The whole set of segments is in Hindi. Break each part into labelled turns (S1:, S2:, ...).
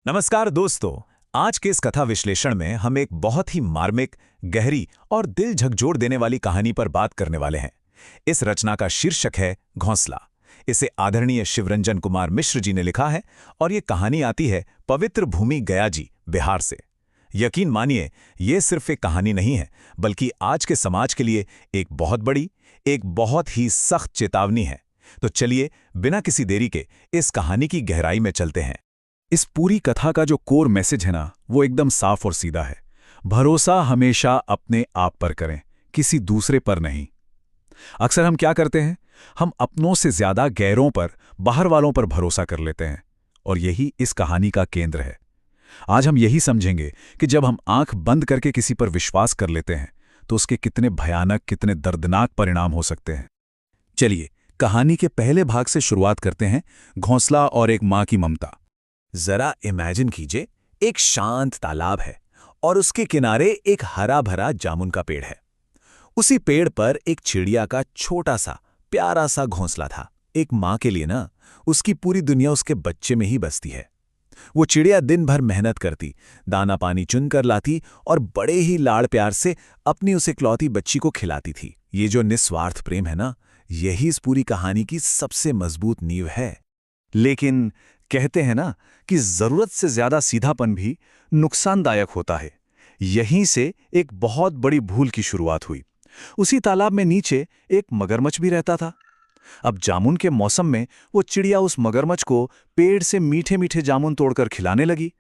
S1: नमस्कार दोस्तों। आज के इस कथा विश्लेषण में हम एक बहुत ही मार्मिक, गहरी और दिल झकझोर देने वाली कहानी पर बात करने वाले हैं। इस रचना का शीर्षक है घोंसला। इसे आदरणीय शिवरंजन कुमार मिश्र जी ने लिखा है और ये कहानी आती है पवित्र भूमि गया जी, बिहार से। यकीन मानिए, ये सिर्फ एक कहानी नहीं है, बल्कि आज के समाज के लिए एक बहुत बड़ी, एक बहुत ही सख्त चेतावनी है। तो चलिए, बिना किसी देरी के इस कहानी की गहराई में चलते हैं।
S2: इस पूरी कथा का जो कोर मैसेज है ना, वो एकदम साफ और सीधा है। भरोसा हमेशा अपने आप पर करें, किसी दूसरे पर नहीं। अक्सर हम क्या करते हैं? हम अपनों से ज्यादा गैरों पर, बाहर वालों पर भरोसा कर लेते हैं, और यही इस कहानी का केंद्र है। आज हम यही समझेंगे कि जब हम आंख बंद करके किसी पर विश्वास कर लेते हैं तो उसके कितने भयानक, कितने दर्दनाक परिणाम हो सकते हैं। चलिए, कहानी के पहले भाग से शुरुआत करते हैं, घोंसला और एक मां की ममता।
S1: जरा इमेजिन कीजिए, एक शांत तालाब है और उसके किनारे एक हरा भरा जामुन का पेड़ है। उसी पेड़ पर एक चिड़िया का छोटा सा प्यारा सा घोंसला था। एक माँ के लिए ना, उसकी पूरी दुनिया उसके बच्चे में ही बसती है। वो चिड़िया दिन भर मेहनत करती, दाना पानी चुन कर लाती और बड़े ही लाड़ प्यार से अपनी उस इकलौती बच्ची को खिलाती थी। ये जो निस्वार्थ प्रेम है ना, यही इस पूरी कहानी की सबसे मजबूत नींव है।
S2: लेकिन कहते हैं ना कि जरूरत से ज्यादा सीधापन भी नुकसानदायक होता है। यहीं से एक बहुत बड़ी भूल की शुरुआत हुई। उसी तालाब में नीचे एक मगरमच्छ भी रहता था। अब जामुन के मौसम में वो चिड़िया उस मगरमच्छ को पेड़ से मीठे मीठे जामुन तोड़कर खिलाने लगी।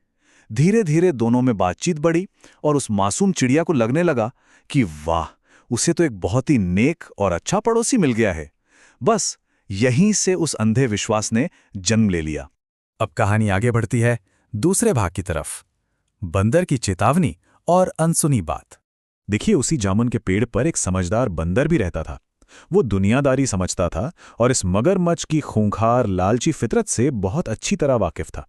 S2: धीरे धीरे दोनों में बातचीत बढ़ी और उस मासूम चिड़िया को लगने लगा कि वाह, उसे तो एक बहुत ही नेक और अच्छा पड़ोसी मिल गया है। बस यहीं से उस अंधे विश्वास ने जन्म ले लिया। अब कहानी आगे बढ़ती है दूसरे भाग की तरफ। बंदर की चेतावनी और अनसुनी बात।
S1: देखिए, उसी जामुन के पेड़ पर एक समझदार बंदर भी रहता था। वो दुनियादारी समझता था और इस मगरमच्छ की खूंखार, लालची फितरत से बहुत अच्छी तरह वाकिफ था।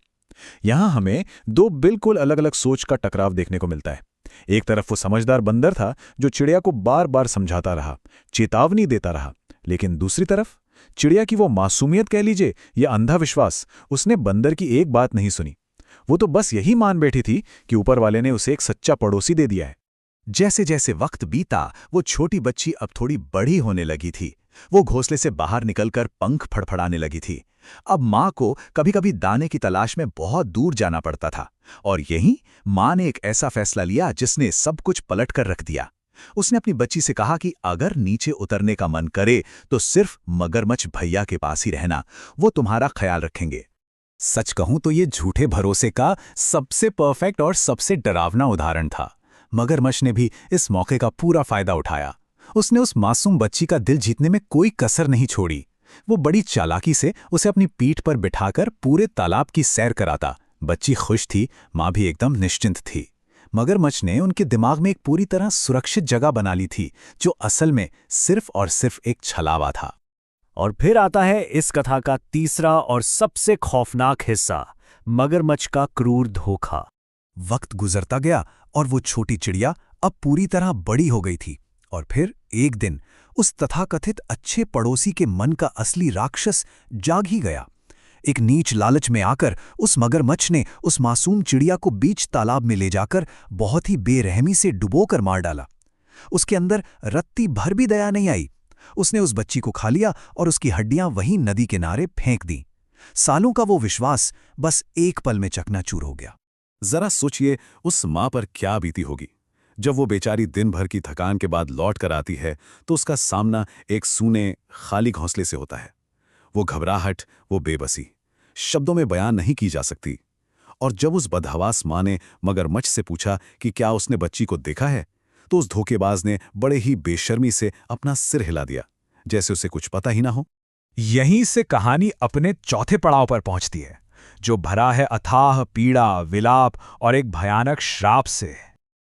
S1: यहां हमें दो बिल्कुल अलग अलग सोच का टकराव देखने को मिलता है। एक तरफ वो समझदार बंदर था जो चिड़िया को बार बार समझाता रहा, चेतावनी देता रहा, लेकिन दूसरी तरफ चिड़िया की वो मासूमियत कह लीजिए या अंधा विश्वास, उसने बंदर की एक बात नहीं सुनी। वो तो बस यही मान बैठी थी कि ऊपर वाले ने उसे एक सच्चा पड़ोसी दे दिया है। जैसे जैसे वक्त बीता, वो छोटी बच्ची अब थोड़ी बड़ी होने लगी थी। वो घोंसले से बाहर निकलकर पंख फड़फड़ाने लगी थी। अब माँ को कभी कभी दाने की तलाश में बहुत दूर जाना पड़ता था, और यहीं माँ ने एक ऐसा फैसला लिया जिसने सब कुछ पलट कर रख दिया। उसने अपनी बच्ची से कहा कि अगर नीचे उतरने का मन करे तो सिर्फ मगरमच्छ भैया के पास ही रहना, वो तुम्हारा ख्याल रखेंगे। सच कहूं तो ये झूठे भरोसे का सबसे परफेक्ट और सबसे डरावना उदाहरण था। मगरमच्छ ने भी इस मौके का पूरा फायदा उठाया। उसने उस मासूम बच्ची का दिल जीतने में कोई कसर नहीं छोड़ी। वो बड़ी चालाकी से उसे अपनी पीठ पर बिठाकर पूरे तालाब की सैर कराता। बच्ची खुश थी, माँ भी एकदम निश्चिंत थी। मगरमच्छ ने उनके दिमाग में एक पूरी तरह सुरक्षित जगह बना ली थी, जो असल में सिर्फ और सिर्फ एक छलावा था।
S3: और फिर आता है इस कथा का तीसरा और सबसे खौफनाक हिस्सा, मगरमच्छ का क्रूर धोखा।
S2: वक्त गुजरता गया और वो छोटी चिड़िया अब पूरी तरह बड़ी हो गई थी। और फिर एक दिन उस तथाकथित अच्छे पड़ोसी के मन का असली राक्षस जाग ही गया। एक नीच लालच में आकर उस मगरमच्छ ने उस मासूम चिड़िया को बीच तालाब में ले जाकर बहुत ही बेरहमी से डुबोकर मार डाला। उसके अंदर रत्ती भर भी दया नहीं आई। उसने उस बच्ची को खा लिया और उसकी हड्डियां वहीं नदी किनारे फेंक दी। सालों का वो विश्वास बस एक पल में चकनाचूर हो गया।
S4: जरा सोचिए उस माँ पर क्या बीती होगी। जब वो बेचारी दिन भर की थकान के बाद लौट कर आती है तो उसका सामना एक सूने, खाली घोंसले से होता है। वो घबराहट, वो बेबसी शब्दों में बयान नहीं की जा सकती। और जब उस बदहवास माँ ने मगरमच्छ से पूछा कि क्या उसने बच्ची को देखा है, तो उस धोखेबाज ने बड़े ही बेशर्मी से अपना सिर हिला दिया, जैसे उसे कुछ पता ही ना हो।
S1: यहीं से कहानी अपने चौथे पड़ाव पर पहुंचती है, जो भरा है अथाह पीड़ा, विलाप और एक भयानक श्राप से।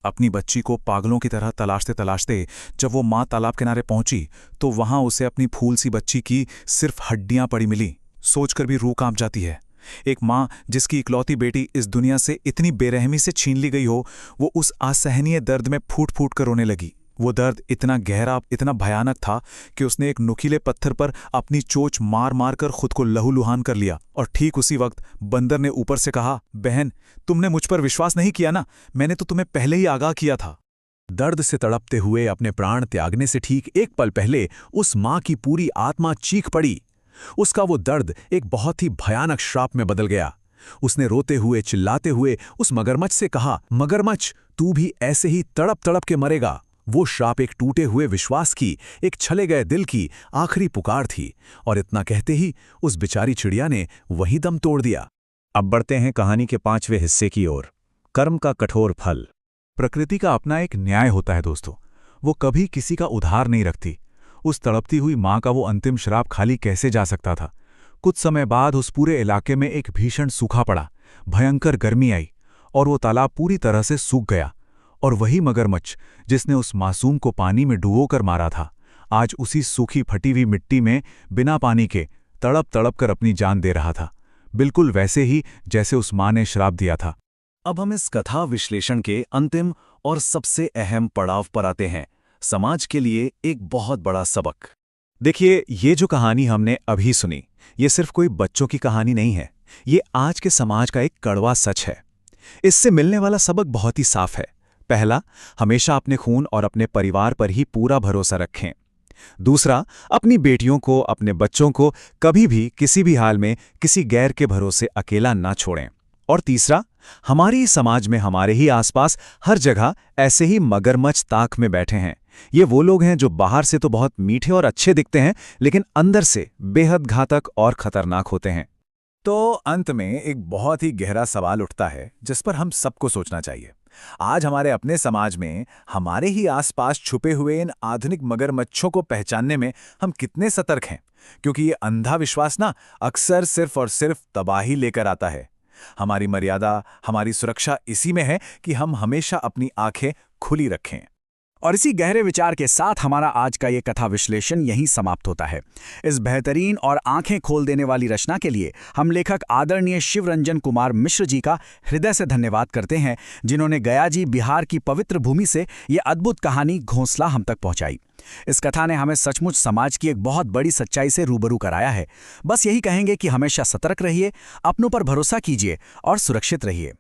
S2: अपनी बच्ची को पागलों की तरह तलाशते तलाशते जब वो माँ तालाब किनारे पहुंची तो वहां उसे अपनी फूल सी बच्ची की सिर्फ हड्डियां पड़ी मिली। सोचकर भी रूह कांप जाती है। एक माँ जिसकी इकलौती बेटी इस दुनिया से इतनी बेरहमी से छीन ली गई हो, वो उस असहनीय दर्द में फूट फूट कर रोने लगी।
S1: वो दर्द इतना गहरा, इतना भयानक था कि उसने एक नुकीले पत्थर पर अपनी चोंच मार मार कर खुद को लहूलुहान कर लिया। और ठीक उसी वक्त बंदर ने ऊपर से कहा, बहन, तुमने मुझ पर विश्वास नहीं किया ना, मैंने तो तुम्हें पहले ही आगाह किया था।
S4: दर्द से तड़पते हुए अपने प्राण त्यागने से ठीक एक पल पहले उस माँ की पूरी आत्मा चीख पड़ी। उसका वो दर्द एक बहुत ही भयानक श्राप में बदल गया। उसने रोते हुए चिल्लाते हुए उस मगरमच्छ से कहा, मगरमच्छ, तू भी ऐसे ही तड़प तड़प के मरेगा। वो श्राप एक टूटे हुए विश्वास की, एक छले गए दिल की आखिरी पुकार थी। और इतना कहते ही उस बेचारी चिड़िया ने वहीं दम तोड़ दिया।
S3: अब बढ़ते हैं कहानी के 5वें हिस्से की ओर, कर्म का कठोर फल।
S1: प्रकृति का अपना एक न्याय होता है दोस्तों, वो कभी किसी का उधार नहीं रखती। उस तड़पती हुई माँ का वो अंतिम श्राप खाली कैसे जा सकता था। कुछ समय बाद उस पूरे इलाके में एक भीषण सूखा पड़ा, भयंकर गर्मी आई और वो तालाब पूरी तरह से सूख गया। और वही मगरमच्छ जिसने उस मासूम को पानी में डुबोकर मारा था, आज उसी सूखी फटी हुई मिट्टी में बिना पानी के तड़प तड़प कर अपनी जान दे रहा था, बिल्कुल वैसे ही जैसे उस माँ ने श्राप दिया था।
S2: अब हम इस कथा विश्लेषण के अंतिम और सबसे अहम पड़ाव पर आते हैं, समाज के लिए एक बहुत बड़ा सबक।
S1: देखिए, ये जो कहानी हमने अभी सुनी, ये सिर्फ कोई बच्चों की कहानी नहीं है, ये आज के समाज का एक कड़वा सच है। इससे मिलने वाला सबक बहुत ही साफ है। पहला, हमेशा अपने खून और अपने परिवार पर ही पूरा भरोसा रखें। दूसरा, अपनी बेटियों को, अपने बच्चों को कभी भी किसी भी हाल में किसी गैर के भरोसे अकेला ना छोड़ें। और तीसरा, हमारे ही समाज में, हमारे ही आसपास हर जगह ऐसे ही मगरमच्छ ताक में बैठे हैं। ये वो लोग हैं जो बाहर से तो बहुत मीठे और अच्छे दिखते हैं, लेकिन अंदर से बेहद घातक और खतरनाक होते हैं।
S4: तो अंत में एक बहुत ही गहरा सवाल उठता है जिस पर हम सबको सोचना चाहिए। आज हमारे अपने समाज में, हमारे ही आसपास छुपे हुए इन आधुनिक मगरमच्छों को पहचानने में हम कितने सतर्क हैं? क्योंकि ये अंधा विश्वास ना अक्सर सिर्फ और सिर्फ तबाही लेकर आता है। हमारी मर्यादा, हमारी सुरक्षा इसी में है कि हम हमेशा अपनी आंखें खुली रखें।
S3: और इसी गहरे विचार के साथ हमारा आज का ये कथा विश्लेषण यहीं समाप्त होता है। इस बेहतरीन और आंखें खोल देने वाली रचना के लिए हम लेखक आदरणीय शिवरंजन कुमार मिश्र जी का हृदय से धन्यवाद करते हैं, जिन्होंने गया जी, बिहार की पवित्र भूमि से ये अद्भुत कहानी घोंसला हम तक पहुंचाई। इस कथा ने हमें सचमुच समाज की एक बहुत बड़ी सच्चाई से रूबरू कराया है। बस यही कहेंगे कि हमेशा सतर्क रहिए, अपनों पर भरोसा कीजिए और सुरक्षित रहिए।